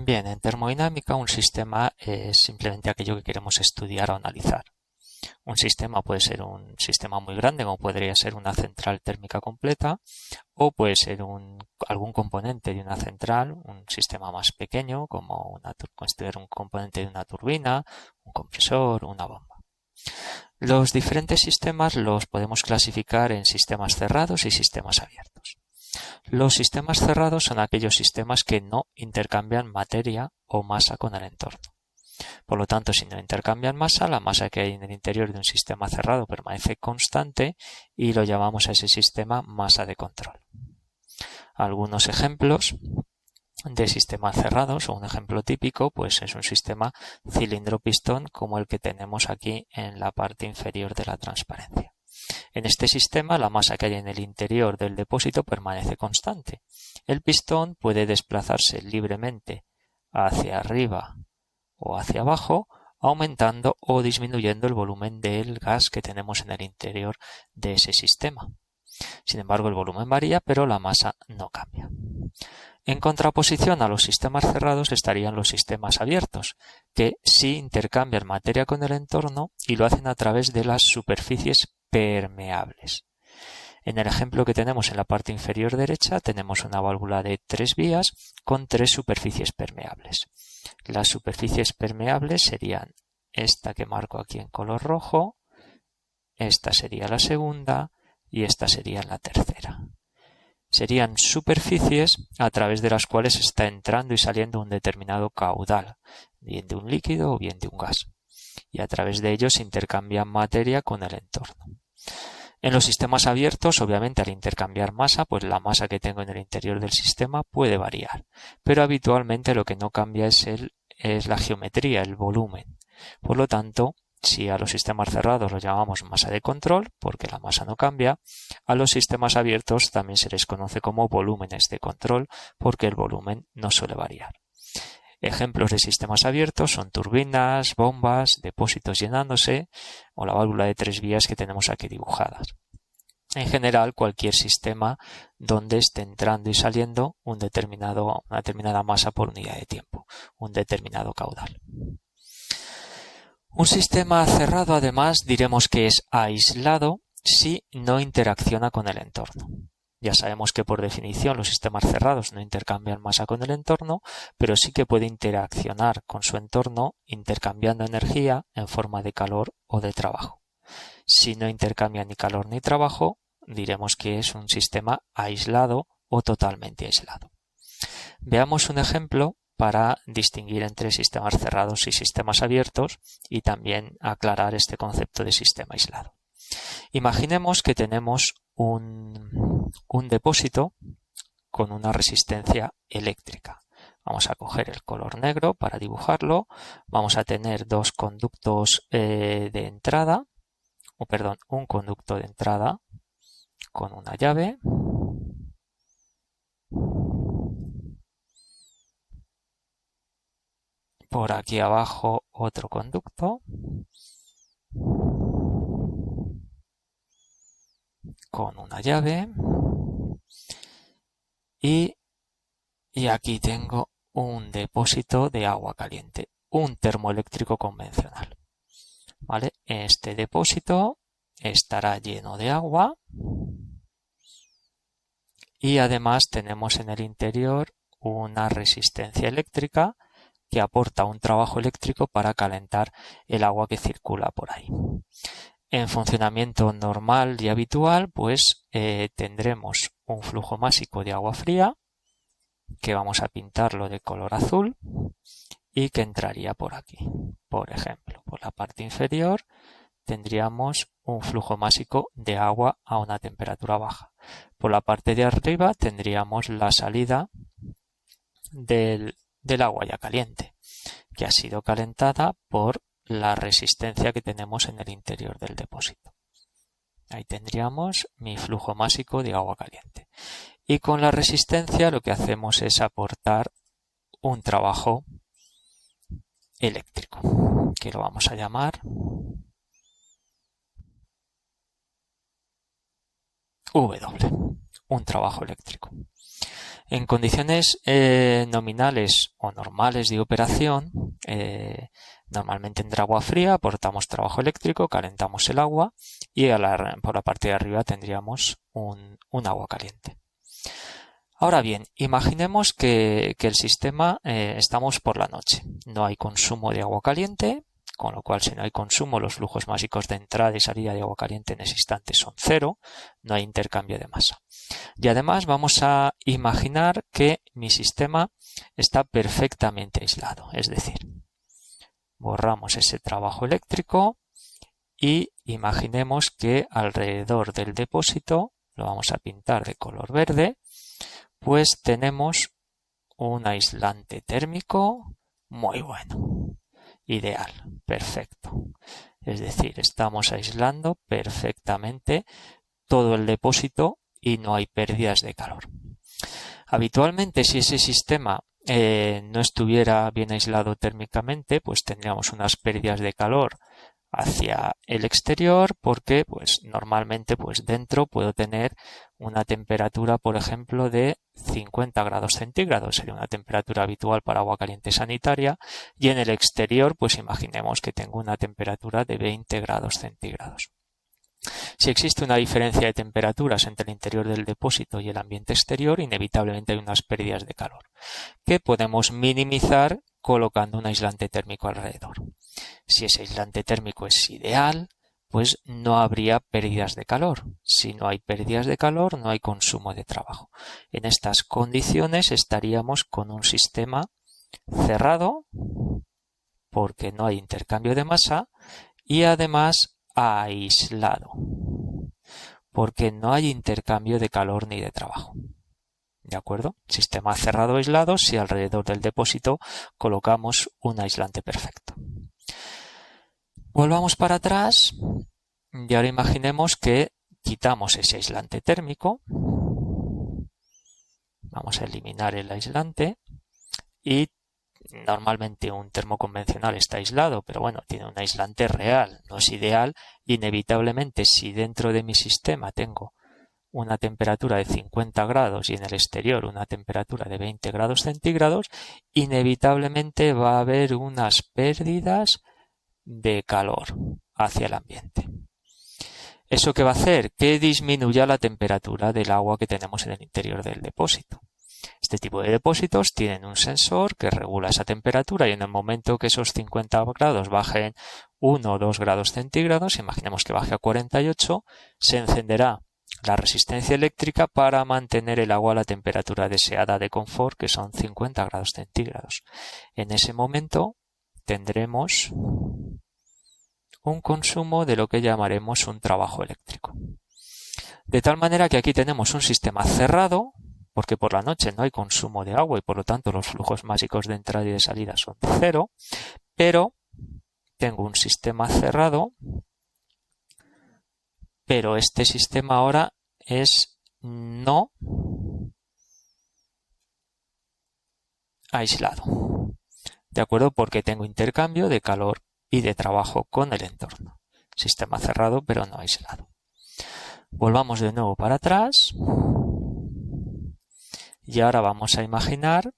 Bien, en termodinámica un sistema es simplemente aquello que queremos estudiar o analizar. Un sistema puede ser un sistema muy grande, como podría ser una central térmica completa, o puede ser algún componente de una central, un sistema más pequeño, como considerar un componente de una turbina, un compresor, una bomba. Los diferentes sistemas los podemos clasificar en sistemas cerrados y sistemas abiertos. Los sistemas cerrados son aquellos sistemas que no intercambian materia o masa con el entorno. Por lo tanto, si no intercambian masa, la masa que hay en el interior de un sistema cerrado permanece constante y lo llamamos a ese sistema masa de control. Algunos ejemplos de sistemas cerrados, o un ejemplo típico, pues es un sistema cilindro-pistón como el que tenemos aquí en la parte inferior de la transparencia. En este sistema, la masa que hay en el interior del depósito permanece constante. El pistón puede desplazarse libremente hacia arriba o hacia abajo, aumentando o disminuyendo el volumen del gas que tenemos en el interior de ese sistema. Sin embargo, el volumen varía, pero la masa no cambia. En contraposición a los sistemas cerrados estarían los sistemas abiertos, que sí intercambian materia con el entorno y lo hacen a través de las superficies permeables. En el ejemplo que tenemos en la parte inferior derecha tenemos una válvula de 3 vías con 3 superficies permeables. Las superficies permeables serían esta que marco aquí en color rojo, esta sería la segunda y esta sería la tercera. Serían superficies a través de las cuales está entrando y saliendo un determinado caudal, bien de un líquido o bien de un gas, y a través de ellos se intercambia materia con el entorno. En los sistemas abiertos, obviamente, al intercambiar masa, pues la masa que tengo en el interior del sistema puede variar, pero habitualmente lo que no cambia es la geometría, el volumen. Por lo tanto, si a los sistemas cerrados los llamamos masa de control, porque la masa no cambia, a los sistemas abiertos también se les conoce como volúmenes de control, porque el volumen no suele variar. Ejemplos de sistemas abiertos son turbinas, bombas, depósitos llenándose o la válvula de 3 vías que tenemos aquí dibujadas. En general, cualquier sistema donde esté entrando y saliendo una determinada masa por unidad de tiempo, un determinado caudal. Un sistema cerrado, además, diremos que es aislado si no interacciona con el entorno. Ya sabemos que por definición los sistemas cerrados no intercambian masa con el entorno, pero sí que puede interaccionar con su entorno intercambiando energía en forma de calor o de trabajo. Si no intercambia ni calor ni trabajo, diremos que es un sistema aislado o totalmente aislado. Veamos un ejemplo para distinguir entre sistemas cerrados y sistemas abiertos y también aclarar este concepto de sistema aislado. Imaginemos que tenemos un depósito con una resistencia eléctrica. Vamos a coger el color negro para dibujarlo. Vamos a tener dos conductos de entrada, un conducto de entrada con una llave. Por aquí abajo otro conducto con una llave y aquí tengo un depósito de agua caliente, un termoeléctrico convencional. ¿Vale? Este depósito estará lleno de agua y además tenemos en el interior una resistencia eléctrica que aporta un trabajo eléctrico para calentar el agua que circula por ahí. En funcionamiento normal y habitual, pues tendremos un flujo másico de agua fría que vamos a pintarlo de color azul y que entraría por aquí. Por ejemplo, por la parte inferior tendríamos un flujo másico de agua a una temperatura baja. Por la parte de arriba tendríamos la salida del agua ya caliente, que ha sido calentada por la resistencia que tenemos en el interior del depósito. Ahí tendríamos mi flujo másico de agua caliente. Y con la resistencia lo que hacemos es aportar un trabajo eléctrico, que lo vamos a llamar W, un trabajo eléctrico. En condiciones nominales o normales de operación, normalmente entra agua fría, aportamos trabajo eléctrico, calentamos el agua y por la parte de arriba tendríamos un agua caliente. Ahora bien, imaginemos que el sistema estamos por la noche. No hay consumo de agua caliente, con lo cual si no hay consumo, los flujos másicos de entrada y salida de agua caliente en ese instante son cero, no hay intercambio de masa. Y además vamos a imaginar que mi sistema está perfectamente aislado, es decir, borramos ese trabajo eléctrico y imaginemos que alrededor del depósito, lo vamos a pintar de color verde, pues tenemos un aislante térmico muy bueno, ideal, perfecto. Es decir, estamos aislando perfectamente todo el depósito y no hay pérdidas de calor. Habitualmente, si ese sistema no estuviera bien aislado térmicamente, pues tendríamos unas pérdidas de calor hacia el exterior porque pues normalmente pues dentro puedo tener una temperatura, por ejemplo, de 50 grados centígrados, sería una temperatura habitual para agua caliente sanitaria, y en el exterior pues imaginemos que tengo una temperatura de 20 grados centígrados. Si existe una diferencia de temperaturas entre el interior del depósito y el ambiente exterior, inevitablemente hay unas pérdidas de calor que podemos minimizar colocando un aislante térmico alrededor. Si ese aislante térmico es ideal, pues no habría pérdidas de calor. Si no hay pérdidas de calor, no hay consumo de trabajo. En estas condiciones estaríamos con un sistema cerrado, porque no hay intercambio de masa, y además aislado, porque no hay intercambio de calor ni de trabajo. ¿De acuerdo? Sistema cerrado aislado si alrededor del depósito colocamos un aislante perfecto. Volvamos para atrás y ahora imaginemos que quitamos ese aislante térmico. Vamos a eliminar el aislante y normalmente un termo convencional está aislado, pero bueno, tiene un aislante real, no es ideal. Inevitablemente, si dentro de mi sistema tengo una temperatura de 50 grados y en el exterior una temperatura de 20 grados centígrados, inevitablemente va a haber unas pérdidas de calor hacia el ambiente. ¿Eso qué va a hacer? Que disminuya la temperatura del agua que tenemos en el interior del depósito. Este tipo de depósitos tienen un sensor que regula esa temperatura y en el momento que esos 50 grados bajen 1 o 2 grados centígrados, imaginemos que baje a 48, se encenderá la resistencia eléctrica para mantener el agua a la temperatura deseada de confort, que son 50 grados centígrados. En ese momento tendremos un consumo de lo que llamaremos un trabajo eléctrico. De tal manera que aquí tenemos un sistema cerrado, porque por la noche no hay consumo de agua y por lo tanto los flujos másicos de entrada y de salida son cero, pero tengo un sistema cerrado, pero este sistema ahora es no aislado. ¿De acuerdo? Porque tengo intercambio de calor y de trabajo con el entorno. Sistema cerrado, pero no aislado. Volvamos de nuevo para atrás. Y ahora vamos a imaginar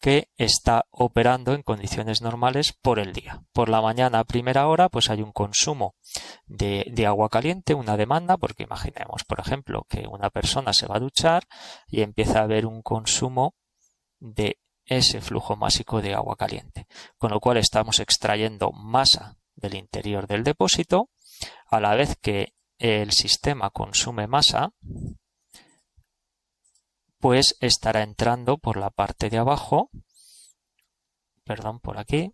que está operando en condiciones normales por el día. Por la mañana a primera hora pues hay un consumo de agua caliente, una demanda, porque imaginemos, por ejemplo, que una persona se va a duchar y empieza a haber un consumo de ese flujo másico de agua caliente, con lo cual estamos extrayendo masa del interior del depósito, a la vez que el sistema consume masa, pues estará entrando por la parte de abajo, por aquí,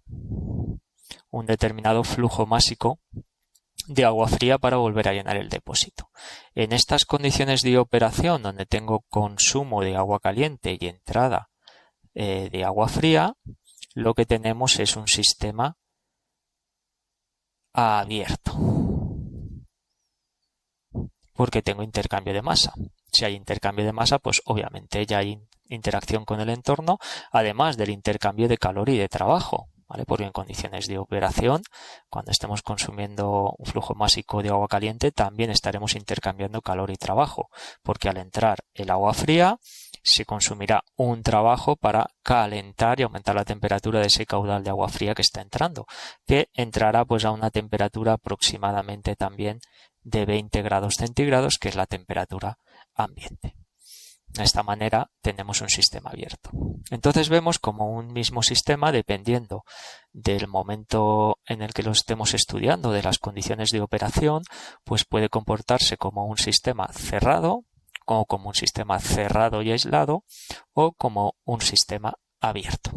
un determinado flujo másico de agua fría para volver a llenar el depósito. En estas condiciones de operación donde tengo consumo de agua caliente y entrada de agua fría, lo que tenemos es un sistema abierto, porque tengo intercambio de masa. Si hay intercambio de masa, pues obviamente ya hay interacción con el entorno, además del intercambio de calor y de trabajo, ¿vale? Porque en condiciones de operación, cuando estemos consumiendo un flujo másico de agua caliente, también estaremos intercambiando calor y trabajo, porque al entrar el agua fría, se consumirá un trabajo para calentar y aumentar la temperatura de ese caudal de agua fría que está entrando, que entrará pues a una temperatura aproximadamente también de 20 grados centígrados, que es la temperatura ambiente. De esta manera tenemos un sistema abierto. Entonces vemos como un mismo sistema, dependiendo del momento en el que lo estemos estudiando, de las condiciones de operación, pues puede comportarse como un sistema cerrado, o como un sistema cerrado y aislado, o como un sistema abierto.